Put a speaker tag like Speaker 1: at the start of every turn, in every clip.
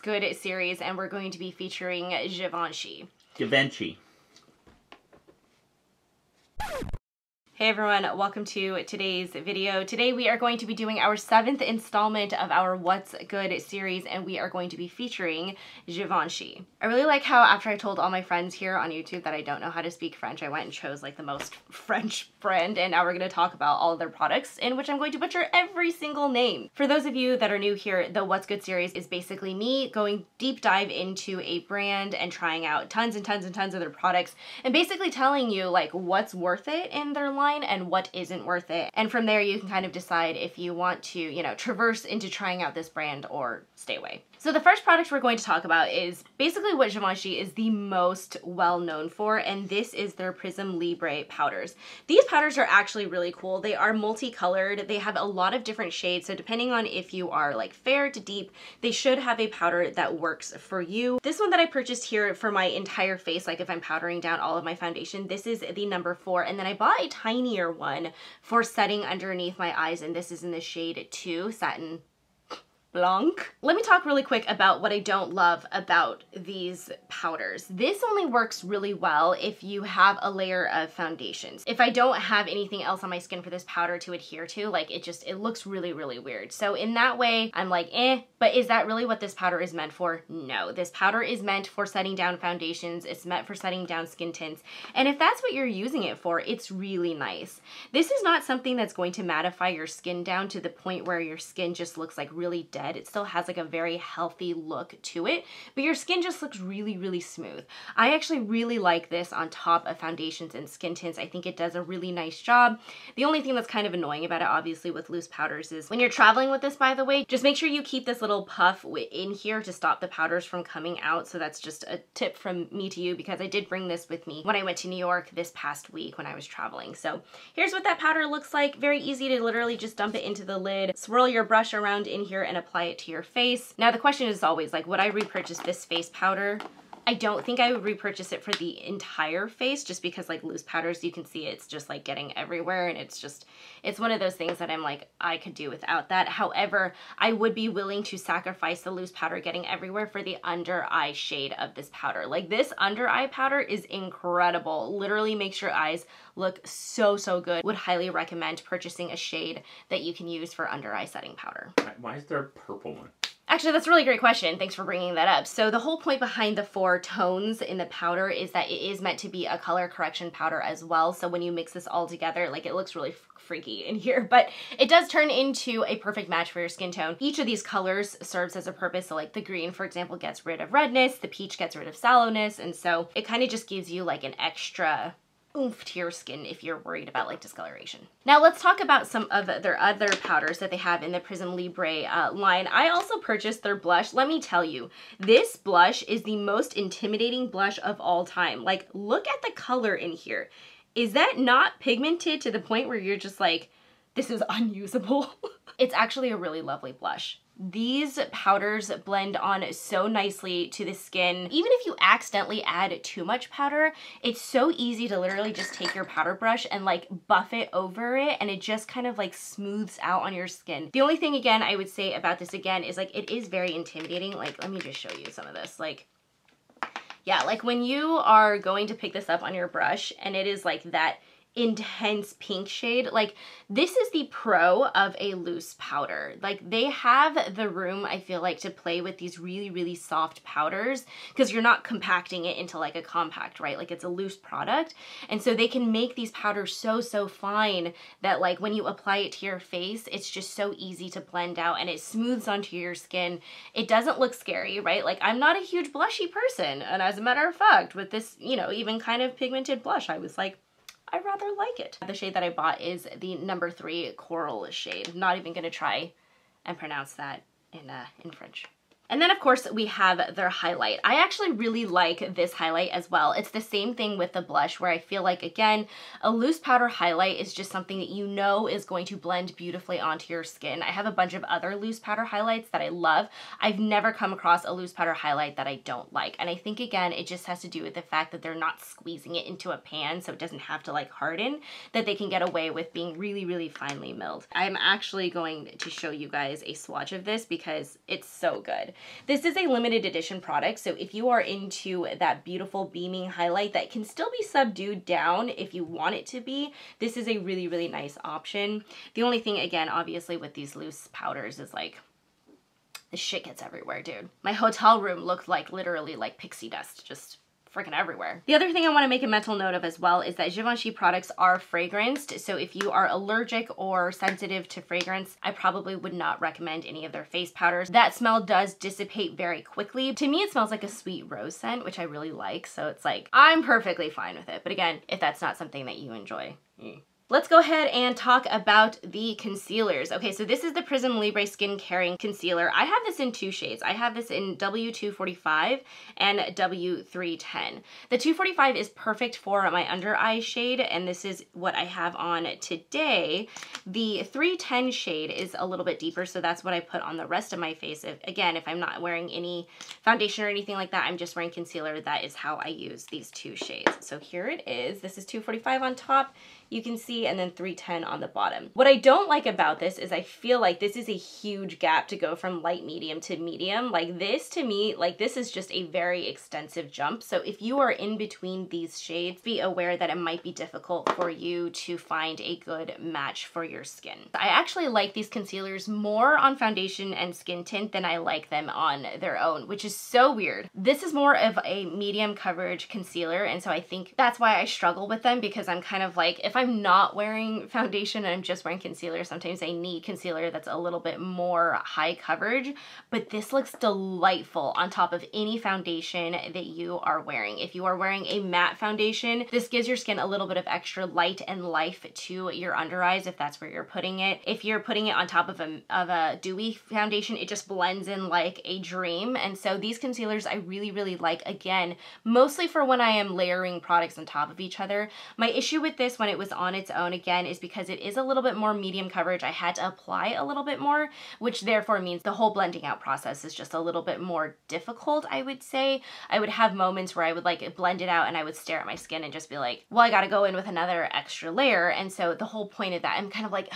Speaker 1: Good series, and we're going to be featuring Givenchy.
Speaker 2: GIVENCHY.
Speaker 1: Hey everyone, welcome to today's video. Today we are going to be doing our 7th installment of our What's Good series, and we are going to be featuring Givenchy. I really like how after I told all my friends here on YouTube that I don't know how to speak French, I went and chose like the most French brand, and now we're going to talk about all of their products in which I'm going to butcher every single name. For those of you that are new here, the What's Good series is basically me going deep dive into a brand and trying out tons and tons and tons of their products and basically telling you like what's worth it in their line and what isn't worth it. And from there you can kind of decide if you want to, you know, traverse into trying out this brand or stay away. So the first product we're going to talk about is basically what Givenchy is the most well known for, and this is their Prisme Libre powders. These powders are actually really cool. They are multicolored. They have a lot of different shades, so depending on if you are like fair to deep, they should have a powder that works for you. This one that I purchased here for my entire face, like if I'm powdering down all of my foundation, this is the number 4, and then I bought a tinier one for setting underneath my eyes, and this is in the shade 2, Satin Blanc. Let me talk really quick about what I don't love about these powders. This only works really well if you have a layer of foundations. If I don't have anything else on my skin for this powder to adhere to, like it looks really, really weird. So in that way, I'm like, but is that really what this powder is meant for? No, this powder is meant for setting down foundations. It's meant for setting down skin tints. And if that's what you're using it for, it's really nice. This is not something that's going to mattify your skin down to the point where your skin just looks like really dead. It still has like a very healthy look to it, but your skin just looks really, really smooth. I actually really like this on top of foundations and skin tints. I think it does a really nice job. The only thing that's kind of annoying about it, obviously, with loose powders is when you're traveling with this, by the way, just make sure you keep this little puff in here to stop the powders from coming out. So that's just a tip from me to you, because I did bring this with me when I went to New York this past week when I was traveling. So here's what that powder looks like. Very easy to literally just dump it into the lid, swirl your brush around in here and apply it to your face. Now the question is always like, would I repurchase this face powder? I don't think I would repurchase it for the entire face, just because like loose powders, you can see it's just like getting everywhere, and it's one of those things that I'm like, I could do without that. However, I would be willing to sacrifice the loose powder getting everywhere for the under eye shade of this powder. Like this under eye powder is incredible. Literally makes your eyes look so, so good. Would highly recommend purchasing a shade that you can use for under eye setting powder.
Speaker 2: Why is there a purple one?
Speaker 1: Actually, that's a really great question. Thanks for bringing that up. So the whole point behind the 4 tones in the powder is that it is meant to be a color correction powder as well. So when you mix this all together, like it looks really freaky in here, but it does turn into a perfect match for your skin tone. Each of these colors serves as a purpose. So like the green, for example, gets rid of redness, the peach gets rid of sallowness, and so it kind of just gives you like an extra oomph to your skin if you're worried about like discoloration. Now let's talk about some of their other powders that they have in the Prisme Libre line. I also purchased their blush. Let me tell you, this blush is the most intimidating blush of all time. Like, look at the color in here. Is that not pigmented to the point where you're just like, this is unusable? It's actually a really lovely blush. These powders blend on so nicely to the skin. Even if you accidentally add too much powder, it's so easy to literally just take your powder brush and like buff it over it, and it just kind of like smooths out on your skin. The only thing again I would say about this again is like it is very intimidating. Like, let me just show you some of this. Like, yeah, like when you are going to pick this up on your brush and it is like that intense pink shade, like this is the pro of a loose powder. Like they have the room, I feel like, to play with these really, really soft powders, because you're not compacting it into like a compact, right? Like it's a loose product. And so they can make these powders so, so fine that like when you apply it to your face, it's just so easy to blend out and it smooths onto your skin. It doesn't look scary, right? Like I'm not a huge blushy person. And as a matter of fact, with this, you know, even kind of pigmented blush, I was like, I rather like it. The shade that I bought is the number 3 Coral shade. I'm not even gonna try and pronounce that in French. And then of course we have their highlight. I actually really like this highlight as well. It's the same thing with the blush, where I feel like, again, a loose powder highlight is just something that you know is going to blend beautifully onto your skin. I have a bunch of other loose powder highlights that I love. I've never come across a loose powder highlight that I don't like. And I think, again, it just has to do with the fact that they're not squeezing it into a pan so it doesn't have to like harden, that they can get away with being really, really finely milled. I'm actually going to show you guys a swatch of this because it's so good. This is a limited edition product, so if you are into that beautiful beaming highlight that can still be subdued down if you want it to be, this is a really, really nice option. The only thing, again, obviously with these loose powders is like, the shit gets everywhere, dude. My hotel room looked like literally like pixie dust, just freaking everywhere. The other thing I want to make a mental note of as well is that Givenchy products are fragranced, so if you are allergic or sensitive to fragrance, I probably would not recommend any of their face powders. That smell does dissipate very quickly. To me, it smells like a sweet rose scent, which I really like, so it's like, I'm perfectly fine with it. But again, if that's not something that you enjoy, Let's go ahead and talk about the concealers. Okay, so this is the Prisme Libre Skin Caring Concealer. I have this in two shades. I have this in W245 and W310. The 245 is perfect for my under eye shade, and this is what I have on today. The 310 shade is a little bit deeper, so that's what I put on the rest of my face. Again, if I'm not wearing any foundation or anything like that, I'm just wearing concealer, that is how I use these two shades. So here it is. This is 245 on top, you can see, and then 310 on the bottom. What I don't like about this is I feel like this is a huge gap to go from light medium to medium. Like this, to me, like this is just a very extensive jump. So if you are in between these shades, be aware that it might be difficult for you to find a good match for your skin. I actually like these concealers more on foundation and skin tint than I like them on their own, which is so weird. This is more of a medium coverage concealer, and so I think that's why I struggle with them, because I'm kind of like, if I'm not wearing foundation and I'm just wearing concealer, sometimes I need concealer that's a little bit more high coverage, but this looks delightful on top of any foundation that you are wearing. If you are wearing a matte foundation, this gives your skin a little bit of extra light and life to your under eyes if that's where you're putting it. If you're putting it on top of a dewy foundation, it just blends in like a dream. And so these concealers I really, really like, again, mostly for when I am layering products on top of each other. My issue with this when it was on its own, again, is because it is a little bit more medium coverage. I had to apply a little bit more, which therefore means the whole blending out process is just a little bit more difficult, I would say. I would have moments where I would like blend it out and I would stare at my skin and just be like, well, I gotta go in with another extra layer. And so the whole point of that, I'm kind of like,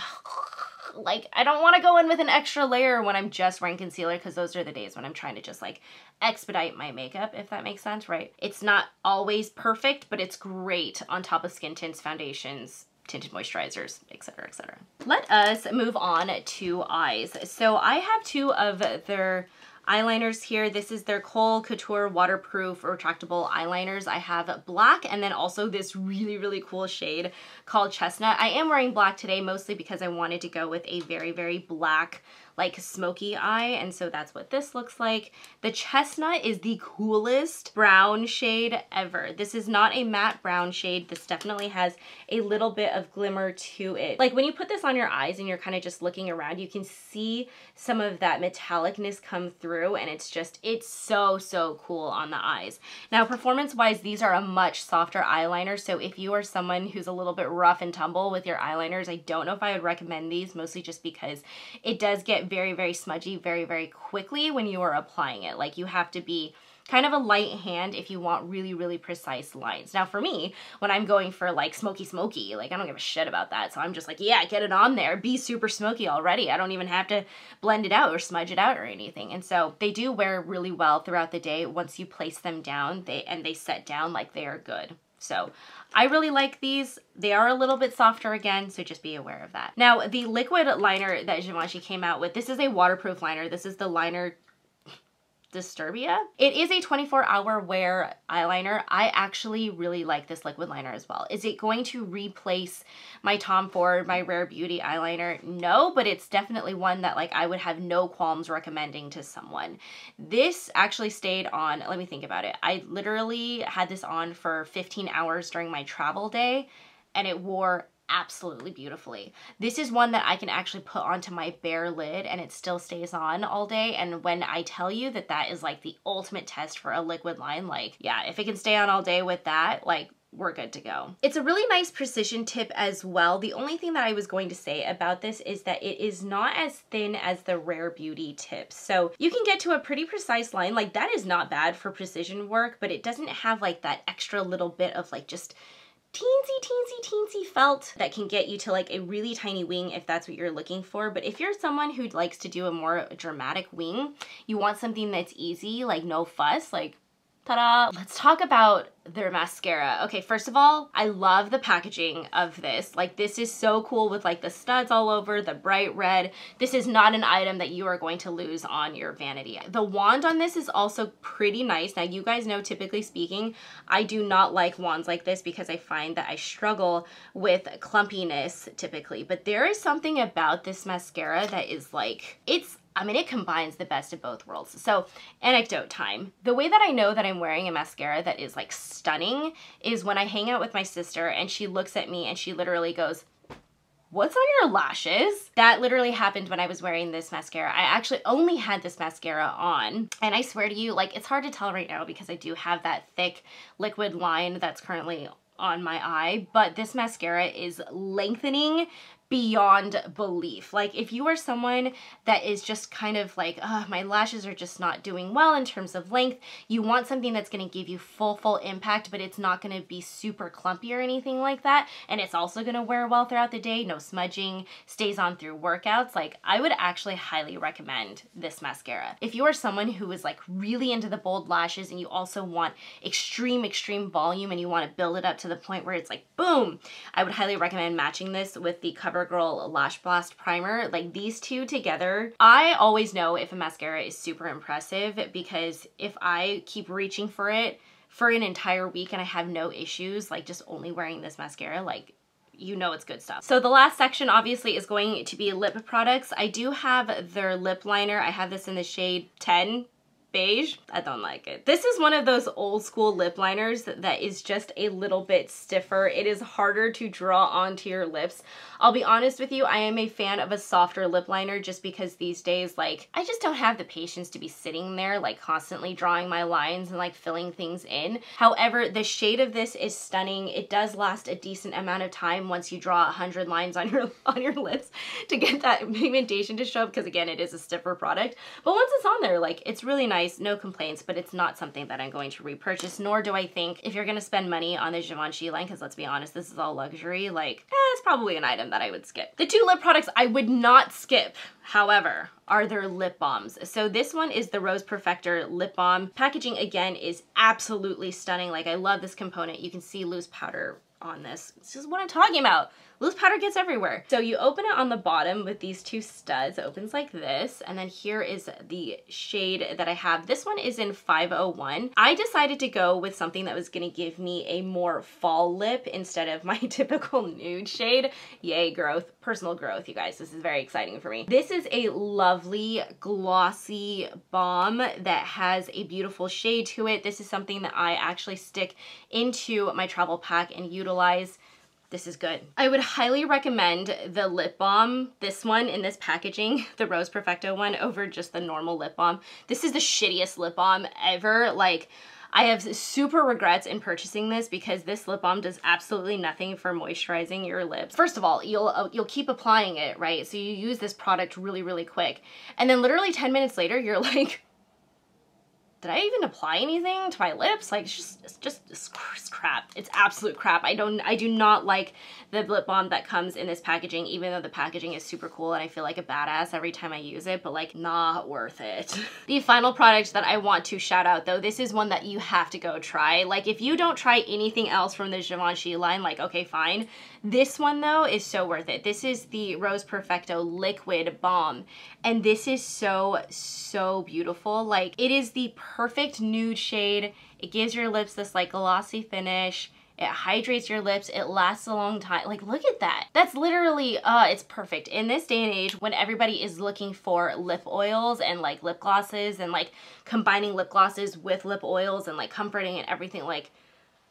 Speaker 1: I don't want to go in with an extra layer when I'm just wearing concealer, because those are the days when I'm trying to just like expedite my makeup, if that makes sense, right? It's not always perfect, but it's great on top of skin tints, foundations, tinted moisturizers, etc., etc. Let us move on to eyes. So I have two of their eyeliners here. This is their Khôl Couture waterproof retractable eyeliners. I have black and then also this really, really cool shade called Chestnut. I am wearing black today mostly because I wanted to go with a very, very black, like smoky eye, and so that's what this looks like. The Chestnut is the coolest brown shade ever. This is not a matte brown shade. This definitely has a little bit of glimmer to it. Like when you put this on your eyes and you're kind of just looking around, you can see some of that metallicness come through, and it's so, so cool on the eyes. Now, performance-wise, these are a much softer eyeliner, so if you are someone who's a little bit rough and tumble with your eyeliners, I don't know if I would recommend these, mostly just because it does get very, very smudgy very, very quickly when you are applying it. Like you have to be kind of a light hand if you want really, really precise lines. Now for me, when I'm going for like smoky, like I don't give a shit about that. So I'm just like, yeah, get it on there, be super smoky already. I don't even have to blend it out or smudge it out or anything. And so they do wear really well throughout the day. Once you place them down, they set down, like they are good. So I really like these. They are a little bit softer again, so just be aware of that. Now, the liquid liner that Givenchy came out with, this is a waterproof liner. This is the liner Disturbia. It is a 24-hour wear eyeliner. I actually really like this liquid liner as well. Is it going to replace my Tom Ford, my Rare Beauty eyeliner? No, but it's definitely one that like I would have no qualms recommending to someone. This actually stayed on, let me think about it. I literally had this on for 15 hours during my travel day, and it wore absolutely beautifully. This is one that I can actually put onto my bare lid and it still stays on all day. And when I tell you that that is like the ultimate test for a liquid line, like, yeah, if it can stay on all day with that, like, we're good to go. It's a really nice precision tip as well. The only thing that I was going to say about this is that it is not as thin as the Rare Beauty tips. So you can get to a pretty precise line. Like that is not bad for precision work, but it doesn't have like that extra little bit of like just teensy felt that can get you to like a really tiny wing if that's what you're looking for. But if you're someone who likes to do a more dramatic wing, you want something that's easy, like no fuss, like ta-da. Let's talk about their mascara. Okay, first of all, I love the packaging of this. Like, this is so cool with like the studs all over, the bright red. This is not an item that you are going to lose on your vanity. The wand on this is also pretty nice. Now, you guys know, typically speaking, I do not like wands like this because I find that I struggle with clumpiness typically. But there is something about this mascara that is like, I mean, it combines the best of both worlds. So, anecdote time. The way that I know that I'm wearing a mascara that is like stunning is when I hang out with my sister and she looks at me and she literally goes, "What's on your lashes?" That literally happened when I was wearing this mascara. I actually only had this mascara on, and I swear to you, like, it's hard to tell right now because I do have that thick liquid line that's currently on my eye, but this mascara is lengthening beyond belief. Like, if you are someone that is just kind of like, my lashes are just not doing well in terms of length, you want something that's going to give you full impact, but it's not going to be super clumpy or anything like that, and it's also going to wear well throughout the day, no smudging, stays on through workouts. Like, I would actually highly recommend this mascara. If you are someone who is like really into the bold lashes and you also want extreme volume and you want to build it up to the point where it's like boom, I would highly recommend matching this with the CoverGirl Lash Blast Primer. Like, these two together, I always know if a mascara is super impressive because if I keep reaching for it for an entire week and I have no issues, like just only wearing this mascara, like, you know it's good stuff. So the last section obviously is going to be lip products. I do have their lip liner. I have this in the shade 10. Beige. I don't like it. This is one of those old school lip liners that is just a little bit stiffer. It is harder to draw onto your lips. I'll be honest with you, I am a fan of a softer lip liner just because these days, like, I just don't have the patience to be sitting there like constantly drawing my lines and like filling things in. However, the shade of this is stunning. It does last a decent amount of time once you draw 100 lines on your lips to get that pigmentation to show up, because again, it is a stiffer product. But once it's on there, like, it's really nice. No complaints, but it's not something that I'm going to repurchase, nor do I think if you're going to spend money on the Givenchy line, because let's be honest, this is all luxury, like, it's probably an item that I would skip. The two lip products I would not skip, however, are their lip balms. So this one is the Rose Perfector lip balm. Packaging, again, is absolutely stunning. Like, I love this component. You can see loose powder on this. This is what I'm talking about. Loose powder gets everywhere. So you open it on the bottom with these two studs. It opens like this, and then here is the shade that I have. This one is in 501. I decided to go with something that was gonna give me a more fall lip instead of my typical nude shade. Yay, growth, personal growth, you guys. This is very exciting for me. This is a lovely glossy balm that has a beautiful shade to it. This is something that I actually stick into my travel pack and utilize. This is good. I would highly recommend the lip balm, this one in this packaging, the Rose Perfecto one, over just the normal lip balm. This is the shittiest lip balm ever. Like, I have super regrets in purchasing this because this lip balm does absolutely nothing for moisturizing your lips. First of all, you'll keep applying it, right? So you use this product really quick, and then literally 10 minutes later, you're like, did I even apply anything to my lips? Like, it's just crap. It's absolute crap. I do not like the lip balm that comes in this packaging, even though the packaging is super cool and I feel like a badass every time I use it, but like, not worth it. The final product that I want to shout out though, this is one that you have to go try. Like, if you don't try anything else from the Givenchy line, like, okay, fine. This one though is so worth it. This is the Rose Perfecto Liquid Balm, and this is so beautiful. Like, it is the perfect nude shade. It gives your lips this like glossy finish. It hydrates your lips. It lasts a long time. Like, look at that. That's literally, it's perfect. In this day and age, when everybody is looking for lip oils and like lip glosses and like combining lip glosses with lip oils and like comforting and everything, like,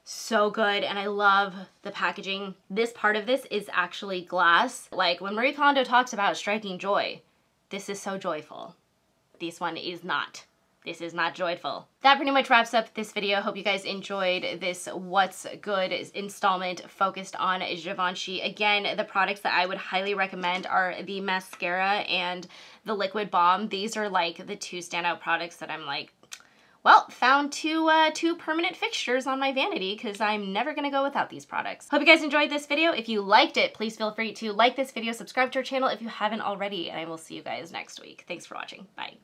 Speaker 1: so good. And I love the packaging. This part of this is actually glass. Like, when Marie Kondo talks about striking joy, this is so joyful. This one is not. This is not joyful. That pretty much wraps up this video. Hope you guys enjoyed this What's Good installment focused on Givenchy. Again, the products that I would highly recommend are the mascara and the liquid balm. These are like the two standout products that I'm like, well, found two permanent fixtures on my vanity because I'm never gonna go without these products. Hope you guys enjoyed this video. If you liked it, please feel free to like this video, subscribe to our channel if you haven't already, and I will see you guys next week. Thanks for watching. Bye.